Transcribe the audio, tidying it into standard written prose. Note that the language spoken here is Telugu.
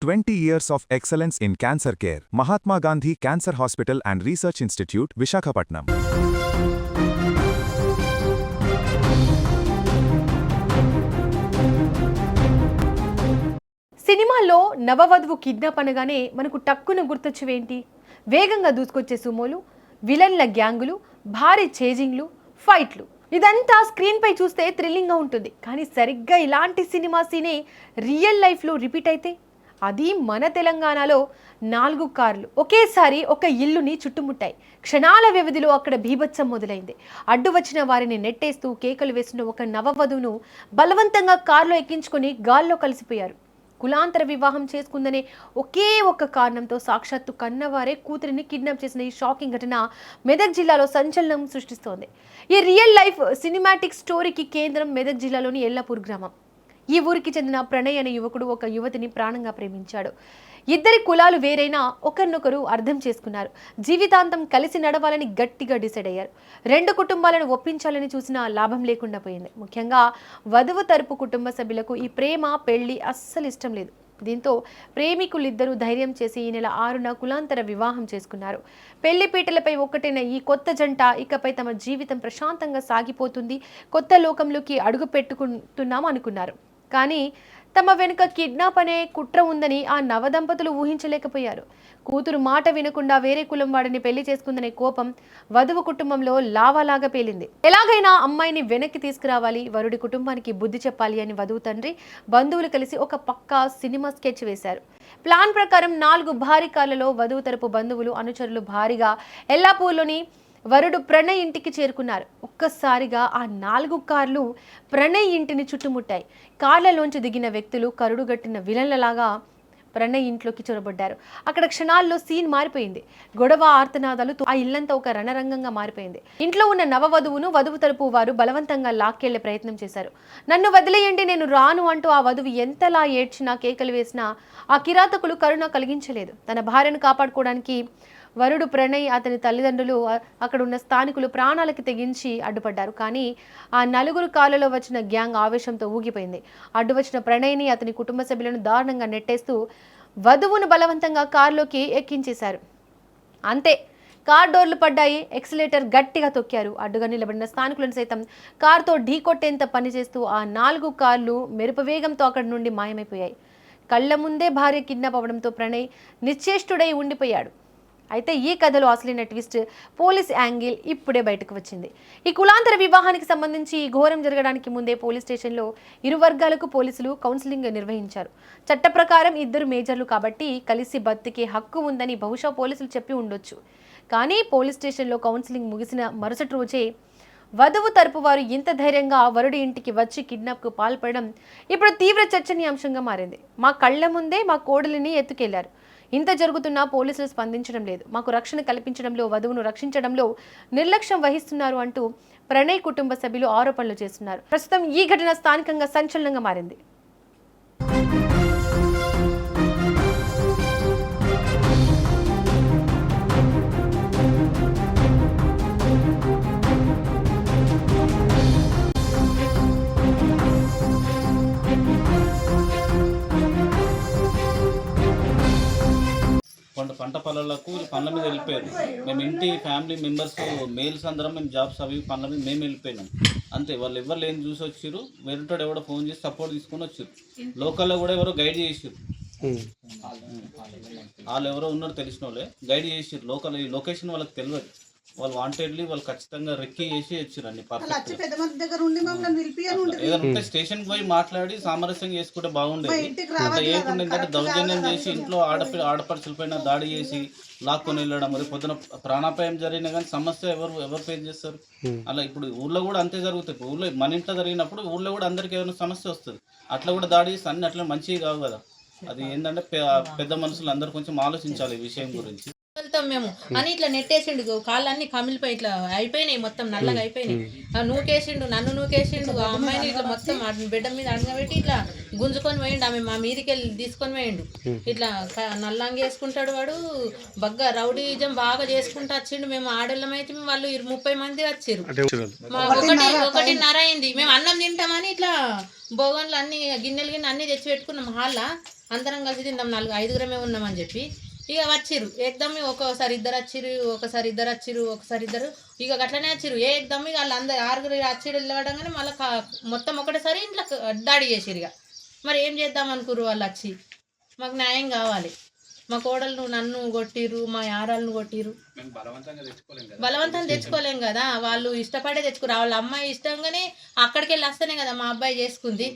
20 years of excellence in cancer care. Mahatma Gandhi Cancer Hospital and Research Institute, Visakhapatnam. సినిమాల్లో నవవధువు కిడ్నాప్ అనగానే మనకు టక్కున గుర్తొచ్చేవేంటి? వేగంగా దూసుకొచ్చే సుమోలు, విలన్ల గ్యాంగులు, భారీ చేజింగ్లు, ఫైట్లు. ఇదంతా స్క్రీన్ పై చూస్తే థ్రిల్లింగ్గా ఉంటుంది. కానీ సరిగ్గా ఇలాంటి సినిమా సీనే రియల్ లైఫ్లో రిపీట్ అయితే, అది మన తెలంగాణలో 4 కార్లు ఒకేసారి ఒక ఇల్లుని చుట్టుముట్టాయి. క్షణాల వ్యవధిలో అక్కడ బీభత్సం మొదలైంది. అడ్డు వచ్చిన వారిని నెట్టేస్తూ కేకలు వేసిన ఒక నవవధువును బలవంతంగా కారులో ఎక్కించుకొని గాల్లో కలిసిపోయారు. కులాంతర వివాహం చేసుకుందనే ఒకే ఒక్క కారణంతో సాక్షాత్తు కన్నవారే కూతురిని కిడ్నాప్ చేసిన ఈ షాకింగ్ ఘటన మెదక్ జిల్లాలో సంచలనం సృష్టిస్తోంది. ఈ రియల్ లైఫ్ సినిమాటిక్ స్టోరీకి కేంద్రం మెదక్ జిల్లాలోని ఎల్లాపూర్ గ్రామం. ఈ ఊరికి చెందిన ప్రణయ్ అనే యువకుడు ఒక యువతిని ప్రాణంగా ప్రేమించాడు. ఇద్దరి కులాలు వేరైనా ఒకరినొకరు అర్థం చేసుకున్నారు. జీవితాంతం కలిసి నడవాలని గట్టిగా డిసైడ్ అయ్యారు. 2 కుటుంబాలను ఒప్పించాలని చూసినా లాభం లేకుండా పోయింది. ముఖ్యంగా వధువు తరపు కుటుంబ సభ్యులకు ఈ ప్రేమ పెళ్లి అస్సలు ఇష్టం లేదు. దీంతో ప్రేమికులిద్దరూ ధైర్యం చేసి ఈ నెల 6న కులాంతర వివాహం చేసుకున్నారు. పెళ్లి పీటలపై ఒక్కటైన ఈ కొత్త జంట ఇకపై తమ జీవితం ప్రశాంతంగా సాగిపోతుంది, కొత్త లోకంలోకి అడుగు పెట్టుకుంటున్నాం అనుకున్నారు. కానీ తమ వెనుక కిడ్నాప్ అనే కుట్ర ఉందని ఆ నవదంపతులు ఊహించలేకపోయారు. కూతురు మాట వినకుండా వేరే కులం వాడిని పెళ్లి చేసుకుందనే కోపం వధువు కుటుంబంలో లావాలాగా పేలింది. ఎలాగైనా అమ్మాయిని వెనక్కి తీసుకురావాలి, వరుడి కుటుంబానికి బుద్ధి చెప్పాలి అని వధువు తండ్రి, బంధువులు కలిసి ఒక పక్కా సినిమా స్కెచ్ వేశారు. ప్లాన్ ప్రకారం 4 భారీ కార్లలో వధువు తరపు బంధువులు, అనుచరులు భారీగా ఎల్లాపూర్లోని వరుడు ప్రణయ్ ఇంటికి చేరుకున్నారు. ఒక్కసారిగా ఆ 4 కార్లు ప్రణయ్ ఇంటిని చుట్టుముట్టాయి. కార్లలోంచి దిగిన వ్యక్తులు కరుడుగట్టిన విలన్లలాగా ప్రణయ్ ఇంట్లోకి చొరబడ్డారు. అక్కడ క్షణాల్లో సీన్ మారిపోయింది. గొడవ, ఆర్తనాదాలు, ఆ ఇల్లంతా ఒక రణరంగంగా మారిపోయింది. ఇంట్లో ఉన్న నవవధువును వధువు తరపు వారు బలవంతంగా లాక్కెళ్లే ప్రయత్నం చేశారు. నన్ను వదిలేయండి, నేను రాను అంటూ ఆ వధువు ఎంతలా ఏడ్చినా, కేకలు వేసినా ఆ కిరాతకులు కరుణ కలిగించలేదు. తన భార్యను కాపాడుకోవడానికి వరుడు ప్రణయ్, అతని తల్లిదండ్రులు, అక్కడ ఉన్న స్థానికులు ప్రాణాలకి తెగించి అడ్డుపడ్డారు. కానీ ఆ 4 కార్లలో వచ్చిన గ్యాంగ్ ఆవేశంతో ఊగిపోయింది. అడ్డు వచ్చిన ప్రణయ్ని, అతని కుటుంబ సభ్యులను దారుణంగా నెట్టేస్తూ వధువును బలవంతంగా కారులోకి ఎక్కించేశారు. అంతే, కార్ డోర్లు పడ్డాయి. ఎక్సిలేటర్ గట్టిగా తొక్కారు. అడ్డుగా నిలబడిన స్థానికులను సైతం కారుతో ఢీకొట్టేంత పనిచేస్తూ ఆ 4 కార్లు మెరుపు వేగంతో అక్కడి నుండి మాయమైపోయాయి. కళ్ల ముందే భార్య కిడ్నాప్ అవ్వడంతో ప్రణయ్ నిశ్చేష్టుడై ఉండిపోయాడు. అయితే ఈ కథలో అసలైన ట్విస్ట్, పోలీస్ యాంగిల్ ఇప్పుడే బయటకు వచ్చింది. ఈ కులాంతర వివాహానికి సంబంధించి ఈ ఘోరం జరగడానికి ముందే పోలీస్ స్టేషన్లో ఇరు వర్గాలకు పోలీసులు కౌన్సిలింగ్ నిర్వహించారు. చట్ట ప్రకారం ఇద్దరు మేజర్లు కాబట్టి కలిసి బతికే హక్కు ఉందని బహుశా పోలీసులు చెప్పి ఉండొచ్చు. కానీ పోలీస్ స్టేషన్లో కౌన్సిలింగ్ ముగిసిన మరుసటి రోజే వధువు తరపు వారు ఇంత ధైర్యంగా వరుడి ఇంటికి వచ్చి కిడ్నాప్కు పాల్పడడం ఇప్పుడు తీవ్ర చర్చనీయాంశంగా మారింది. మా కళ్ల ముందే మా కోడలిని ఎత్తుకెళ్లారు, ఇంత జరుగుతున్నా పోలీసులు స్పందించడం లేదు, మాకు రక్షణ కల్పించడంలో, వధువును రక్షించడంలో నిర్లక్ష్యం వహిస్తున్నారు అంటూ ప్రణయ్ కుటుంబ సభ్యులు ఆరోపణలు చేస్తున్నారు. ప్రస్తుతం ఈ ఘటన స్థానికంగా సంచలనంగా మారింది. పంట పొలాలకు పనుల మీద వెళ్ళిపోయారు. మేము ఇంటి ఫ్యామిలీ మెంబర్స్ మేల్స్ అందరం మేము జాబ్స్ అవి పనుల మీద మేము వెళ్ళిపోయినాం. అంతే, వాళ్ళు ఎవరు లేని చూసి వచ్చారు. వేరేటోడు ఎవడో ఫోన్ చేసి సపోర్ట్ తీసుకొని వచ్చారు. లోకల్లో కూడా ఎవరో గైడ్ చేసారు. వాళ్ళు ఎవరో ఉన్నారు తెలిసిన వాళ్ళే గైడ్ చేసారు. లోకల్ ఈ లొకేషన్ వాళ్ళకి తెలియదు. వాళ్ళు వాంటెడ్లీ వాళ్ళు ఖచ్చితంగా రెక్కి చేసి వచ్చారండి. ఏదైనా ఉంటే స్టేషన్కి పోయి మాట్లాడి సామరస్యం చేసుకుంటే బాగుండేది. అట్లా చేయకుండా ఏంటంటే దౌర్జన్యం చేసి ఇంట్లో ఆడపడుచుల పైన దాడి చేసి లాక్కొని వెళ్ళడం, మరి పొద్దున ప్రాణాపాయం జరిగినా కానీ సమస్య ఎవరు ఫేస్ చేస్తారు? అలా ఇప్పుడు ఊళ్ళో కూడా అంతే జరుగుతాయి. ఊళ్ళో మన ఇంట్లో జరిగినప్పుడు ఊళ్ళో కూడా అందరికి ఏమైనా సమస్య వస్తుంది. అట్లా కూడా దాడి చేసి అన్ని అట్లా మంచివి కావు కదా. అది ఏంటంటే పెద్ద మనుషులు అందరూ కొంచెం ఆలోచించాలి ఈ విషయం గురించి. చేసుకుంటాం మేము అని ఇట్లా నెట్టేసిండు, కాళ్ళన్నీ కమిలిపోయి ఇట్లా అయిపోయినాయి, మొత్తం నల్లగా అయిపోయినాయి. నూకేసిండు, నన్ను నూకేసిండు, ఆ అమ్మాయిని ఇట్లా మొత్తం బిడ్డ మీద అడగబెట్టి ఇట్లా గుంజుకొని పోయిండు. ఆమె మా మీదికి వెళ్ళి తీసుకొని పోయిండు. ఇట్లా నల్లంగి వేసుకుంటాడు వాడు, బగ్గా రౌడీజం బాగా చేసుకుంటూ వచ్చిండు. మేము ఆడోళ్ళం అయితే వాళ్ళు 30 మంది వచ్చారు. మా 1:30 అయింది. మేము అన్నం తింటామని ఇట్లా బోగన్లు అన్ని గిన్నెలు అన్ని తెచ్చి పెట్టుకున్నాం హాల్లా, అందరం కలిసి తిందాం, 4-5 ఉన్నామని చెప్పి. ఇక వచ్చిర్రు ఏకదమ్మి, ఒక్కోసారి ఇద్దరు వచ్చిర్రు, ఒకసారి ఇద్దరు వచ్చిర్రు, ఒకసారి ఇద్దరు, ఇక అట్లనే వచ్చిర్రు. ఏకదమ్మి వాళ్ళందరూ 6 వచ్చిర్రు వెళ్ళవడంగానే మళ్ళీ మొత్తం ఒకటేసారి ఇంట్లో దాడి చేసిరు. ఇక మరి ఏం చేద్దాం అనుకుర్రు వాళ్ళు వచ్చి. మాకు న్యాయం కావాలి. మా కోడలు నన్ను కొట్టిర్రు, మా యారాలను కొట్టిర్రు. బలవంతంగా తెచ్చుకోలేం కదా, వాళ్ళు ఇష్టపడే తెచ్చుకురు. వాళ్ళ అమ్మాయి ఇష్టంగానే అక్కడికి వెళ్ళి వస్తేనే కదా మా అబ్బాయి చేసుకుంది.